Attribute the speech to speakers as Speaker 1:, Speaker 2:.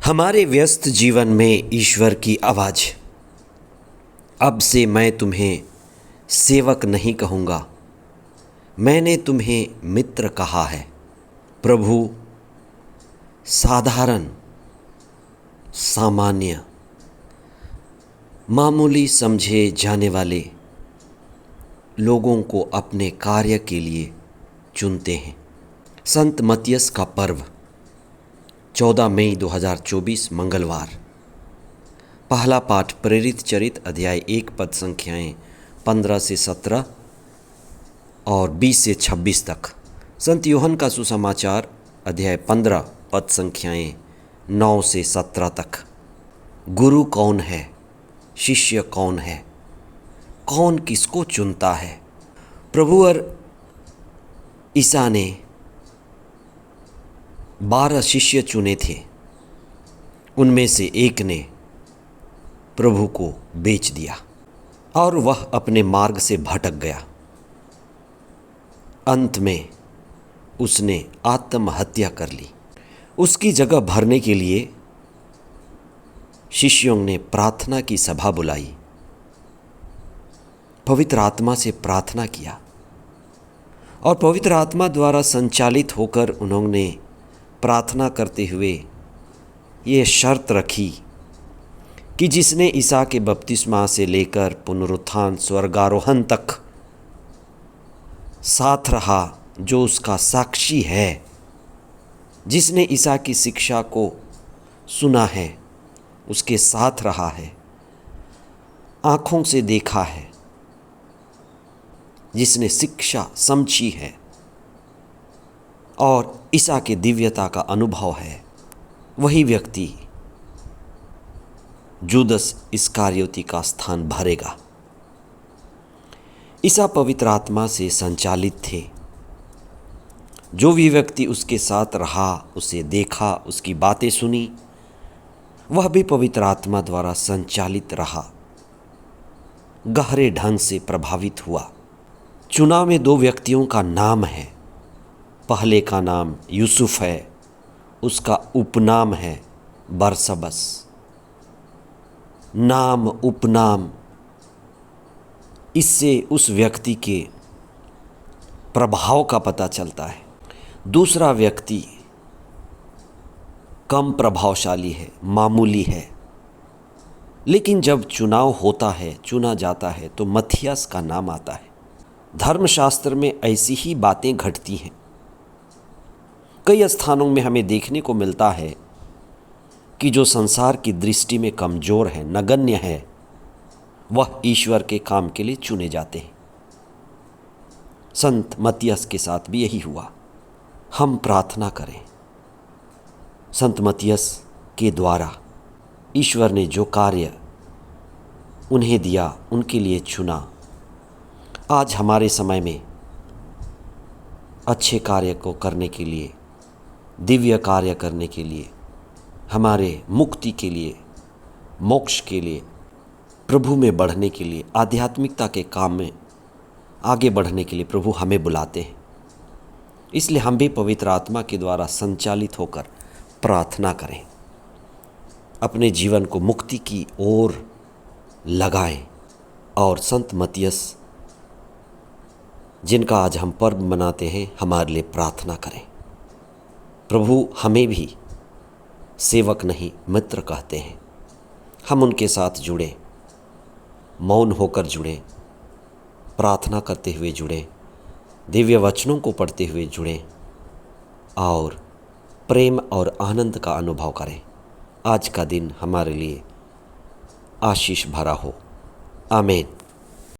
Speaker 1: हमारे व्यस्त जीवन में ईश्वर की आवाज़। अब से मैं तुम्हें सेवक नहीं कहूँगा, मैंने तुम्हें मित्र कहा है। प्रभु साधारण, सामान्य, मामूली समझे जाने वाले लोगों को अपने कार्य के लिए चुनते हैं। संत मत्तियस का पर्व 14 मई 2024 मंगलवार। पहला पाठ प्रेरित चरित अध्याय 1 पद संख्याएं 15 से 17 और 20 से 26 तक। संत यूहन्ना का सुसमाचार अध्याय 15 पद संख्याएं 9 से 17 तक। गुरु कौन है, शिष्य कौन है, कौन किसको चुनता है? प्रभु और ईसा ने 12 शिष्य चुने थे। उनमें से एक ने प्रभु को बेच दिया और वह अपने मार्ग से भटक गया। अंत में उसने आत्महत्या कर ली। उसकी जगह भरने के लिए शिष्यों ने प्रार्थना की सभा बुलाई, पवित्र आत्मा से प्रार्थना किया और पवित्र आत्मा द्वारा संचालित होकर उन्होंने प्रार्थना करते हुए ये शर्त रखी कि जिसने ईसा के बपतिस्मा से लेकर पुनरुत्थान स्वर्गारोहण तक साथ रहा, जो उसका साक्षी है, जिसने ईसा की शिक्षा को सुना है, उसके साथ रहा है, आँखों से देखा है, जिसने शिक्षा समझी है और ईसा के दिव्यता का अनुभव है, वही व्यक्ति जुदस इस्कारियोती का स्थान भरेगा। ईसा पवित्र आत्मा से संचालित थे। जो भी व्यक्ति उसके साथ रहा, उसे देखा, उसकी बातें सुनी, वह भी पवित्र आत्मा द्वारा संचालित रहा, गहरे ढंग से प्रभावित हुआ। चुनाव में 2 व्यक्तियों का नाम है। पहले का नाम यूसुफ है, उसका उपनाम है बरसबस। नाम, उपनाम, इससे उस व्यक्ति के प्रभाव का पता चलता है। दूसरा व्यक्ति कम प्रभावशाली है, मामूली है, लेकिन जब चुनाव होता है, चुना जाता है, तो मत्थियस का नाम आता है। धर्मशास्त्र में ऐसी ही बातें घटती हैं। कई स्थानों में हमें देखने को मिलता है कि जो संसार की दृष्टि में कमज़ोर है, नगण्य है, वह ईश्वर के काम के लिए चुने जाते हैं। संत मत्तियस के साथ भी यही हुआ। हम प्रार्थना करें। संत मत्तियस के द्वारा ईश्वर ने जो कार्य उन्हें दिया, उनके लिए चुना। आज हमारे समय में अच्छे कार्य को करने के लिए, दिव्य कार्य करने के लिए, हमारे मुक्ति के लिए, मोक्ष के लिए, प्रभु में बढ़ने के लिए, आध्यात्मिकता के काम में आगे बढ़ने के लिए प्रभु हमें बुलाते हैं। इसलिए हम भी पवित्र आत्मा के द्वारा संचालित होकर प्रार्थना करें, अपने जीवन को मुक्ति की ओर लगाएं और संत मत्तियस, जिनका आज हम पर्व मनाते हैं, हमारे लिए प्रार्थना करें। प्रभु हमें भी सेवक नहीं मित्र कहते हैं। हम उनके साथ जुड़ें, मौन होकर जुड़ें, प्रार्थना करते हुए जुड़ें, दिव्य वचनों को पढ़ते हुए जुड़ें और प्रेम और आनंद का अनुभव करें। आज का दिन हमारे लिए आशीष भरा हो। आमीन।